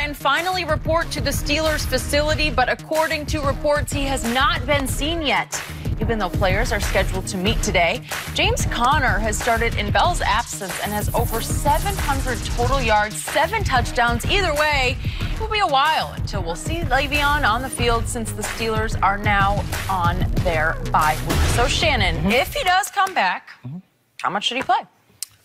Ryan finally report to the Steelers facility, but according to reports, he has not been seen yet. Even though players are scheduled to meet today, James Conner has started in Bell's absence and has over 700 total yards, 7 touchdowns. Either way, it will be a while until we'll see Le'Veon on the field since the Steelers are now on their bye week. So, Shannon, if he does come back, how much should he play?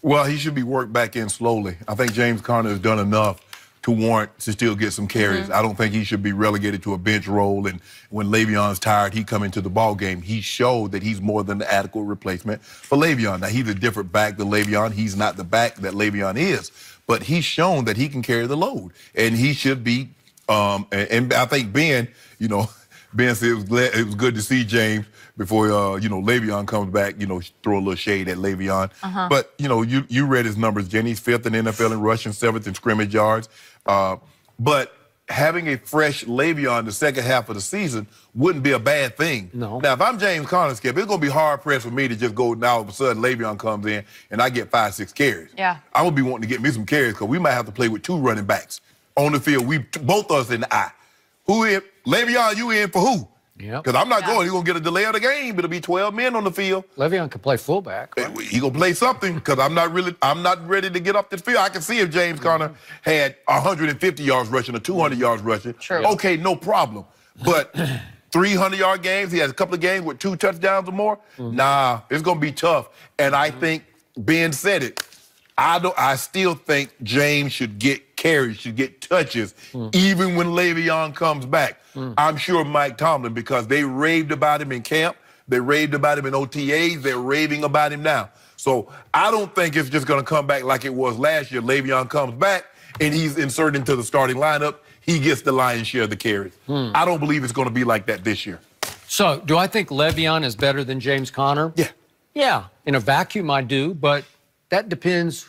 Well, he should be worked back in slowly. I think James Conner has done enough to warrant to still get some carries. I don't think he should be relegated to a bench role, and when Le'Veon's tired, he come into the ball game. He showed that he's more than the adequate replacement for Le'Veon. Now, he's a different back than Le'Veon. He's not the back that Le'Veon is, but he's shown that he can carry the load, and he should be, and I think Ben, Ben said it was good to see James before, Le'Veon comes back, throw a little shade at Le'Veon. But, you read his numbers, Jenny. He's 5th in the NFL in rushing, 7th in scrimmage yards. But having a fresh Le'Veon the second half of the season wouldn't be a bad thing. No. Now, if I'm James Conner, Skip, it's going to be hard-pressed for me to just go, now all of a sudden Le'Veon comes in and I get 5-6 carries. Yeah. I'm going to be wanting to get me some carries because we might have to play with 2 running backs on the field. Both of us in the eye. Who in? Le'Veon, you in for who? Yep. Because I'm not going. He's going to get a delay of the game. It'll be 12 men on the field. Le'Veon can play fullback. Right? He going to play something because I'm not ready to get up the field. I can see if James Conner had 150 yards rushing or 200 yards rushing. True. Okay, no problem. But 300-yard games, he has a couple of games with 2 touchdowns or more. Nah, it's going to be tough. And I think Ben said it. I still think James should get carries, should get touches, even when Le'Veon comes back. I'm sure Mike Tomlin, because they raved about him in camp, they raved about him in OTAs, they're raving about him now. So I don't think it's just going to come back like it was last year. Le'Veon comes back, and he's inserted into the starting lineup. He gets the lion's share of the carries. I don't believe it's going to be like that this year. So do I think Le'Veon is better than James Conner? Yeah. Yeah, in a vacuum I do, but that depends.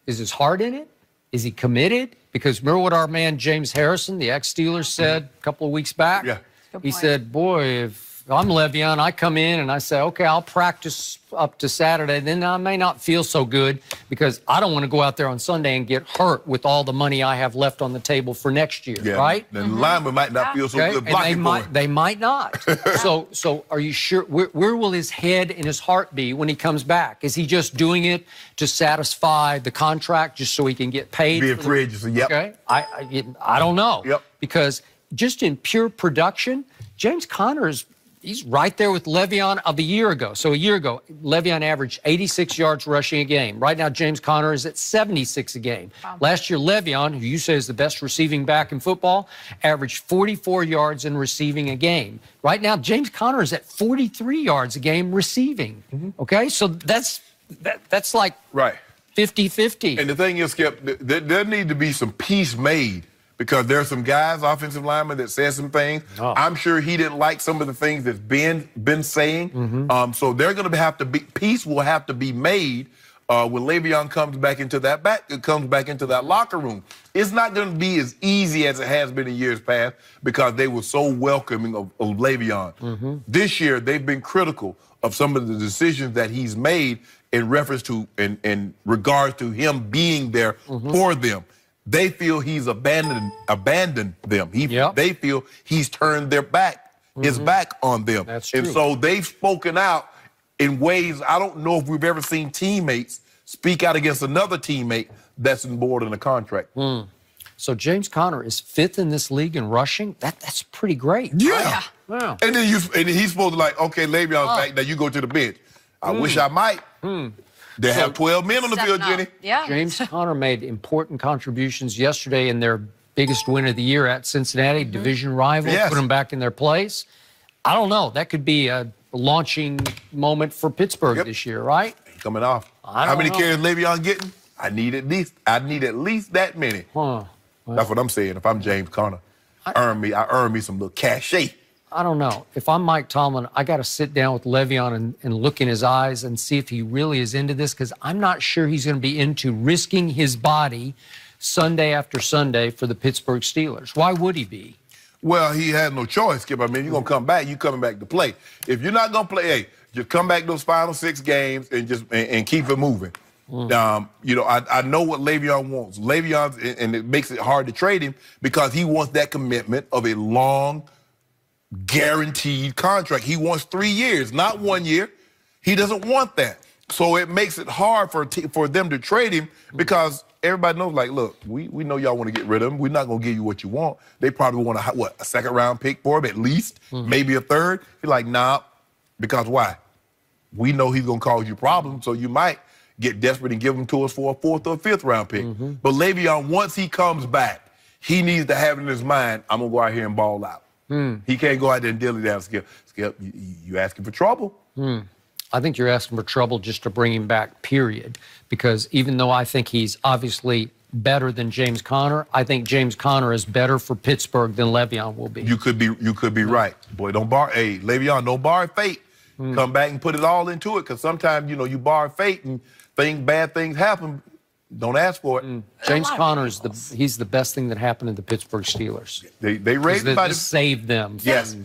Is his heart in it? Is he committed? Because remember what our man James Harrison, the ex-Steelers, said a couple of weeks back? Yeah. He said, boy, if I'm Le'Veon, I come in and I say, okay, I'll practice up to Saturday. Then I may not feel so good because I don't want to go out there on Sunday and get hurt with all the money I have left on the table for next year, right? The lineman might not feel so good blocking for him. They might not. So are you sure? Where will his head and his heart be when he comes back? Is he just doing it to satisfy the contract just so he can get paid? Being free agency, yep. Okay. I don't know. Yep. Because just in pure production, James Conner's he's right there with Le'Veon of a year ago. So a year ago, Le'Veon averaged 86 yards rushing a game. Right now, James Conner is at 76 a game. Wow. Last year, Le'Veon, who you say is the best receiving back in football, averaged 44 yards in receiving a game. Right now, James Conner is at 43 yards a game receiving. Okay? So that's like 50-50. And the thing is, Skip, there need to be some peace made. Because there are some guys, offensive linemen, that said some things. I'm sure he didn't like some of the things that's been saying. So they're going to have to be peace will have to be made when Le'Veon comes back into that locker room. It's not going to be as easy as it has been in years past because they were so welcoming of Le'Veon. This year they've been critical of some of the decisions that he's made in reference to in regards to him being there for them. They feel he's abandoned them. They feel he's turned his back on them. That's true. And so they've spoken out in ways I don't know if we've ever seen teammates speak out against another teammate that's in board in a contract. So James Conner is 5th in this league in rushing. That's pretty great. Yeah. Wow. And then he's supposed to okay, Le'Veon's back, now you go to the bench. I wish I might. They have 12 men on the field, Jenny. Yeah. James Conner made important contributions yesterday in their biggest win of the year at Cincinnati, division rival, put them back in their place. I don't know. That could be a launching moment for Pittsburgh this year, right? Coming off. How many carries Le'Veon getting? I need at least that many. Well, that's what I'm saying. If I'm James Conner, I earn me some little cachet. I don't know. If I'm Mike Tomlin, I got to sit down with Le'Veon and look in his eyes and see if he really is into this, because I'm not sure he's going to be into risking his body Sunday after Sunday for the Pittsburgh Steelers. Why would he be? Well, he had no choice, Skip. I mean, you're going to come back. You're coming back to play. If you're not going to play, hey, just come back those final 6 games and keep it moving. You know, I know what Le'Veon wants. Le'Veon, and it makes it hard to trade him because he wants that commitment of a long, guaranteed contract. He wants 3 years, not 1 year. He doesn't want that. So it makes it hard for them to trade him because everybody knows, like, look, we know y'all want to get rid of him. We're not going to give you what you want. They probably want a second-round pick for him at least, maybe a third. He's like, nah, because why? We know he's going to cause you problems, so you might get desperate and give him to us for a fourth or fifth-round pick. But Le'Veon, once he comes back, he needs to have it in his mind, I'm going to go out here and ball out. He can't go out there and dilly down, Skip. Skip, you asking for trouble. I think you're asking for trouble just to bring him back, period. Because even though I think he's obviously better than James Conner, I think James Conner is better for Pittsburgh than Le'Veon will be. You could be right. Boy, don't bar. Hey, Le'Veon, don't bar fate. Come back and put it all into it, because sometimes, you know, you bar fate and bad things happen. Don't ask for it. James Conner he's the best thing that happened to the Pittsburgh Steelers. They raised him to save them. Yes,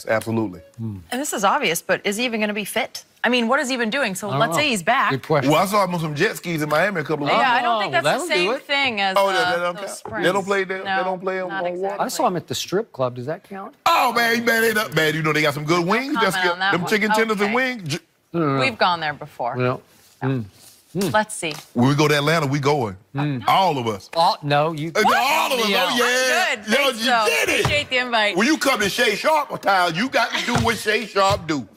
absolutely. And this is obvious, but is he even going to be fit? I mean, what is he even doing? So let's say he's back. Good question. Well, I saw him on some jet skis in Miami a couple of weeks ago. Yeah, I don't think that's the same thing as those sprints. They don't play. They don't play on water. I saw him at the strip club. Does that count? Oh man, man, you know they got some good wings. Them chicken tenders and wings. We've gone there before. No. Let's see. When we go to Atlanta, we going. All of us. No, you. All of us. Yeah. Oh yeah. Good. Yo, you did it. Appreciate the invite. When you come to Shay Sharp, Kyle, you got to do what Shay Sharp do.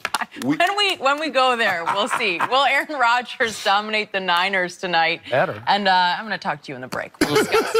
When we go there, we'll see. Will Aaron Rodgers dominate the Niners tonight? Better. And I'm going to talk to you in the break. We'll discuss.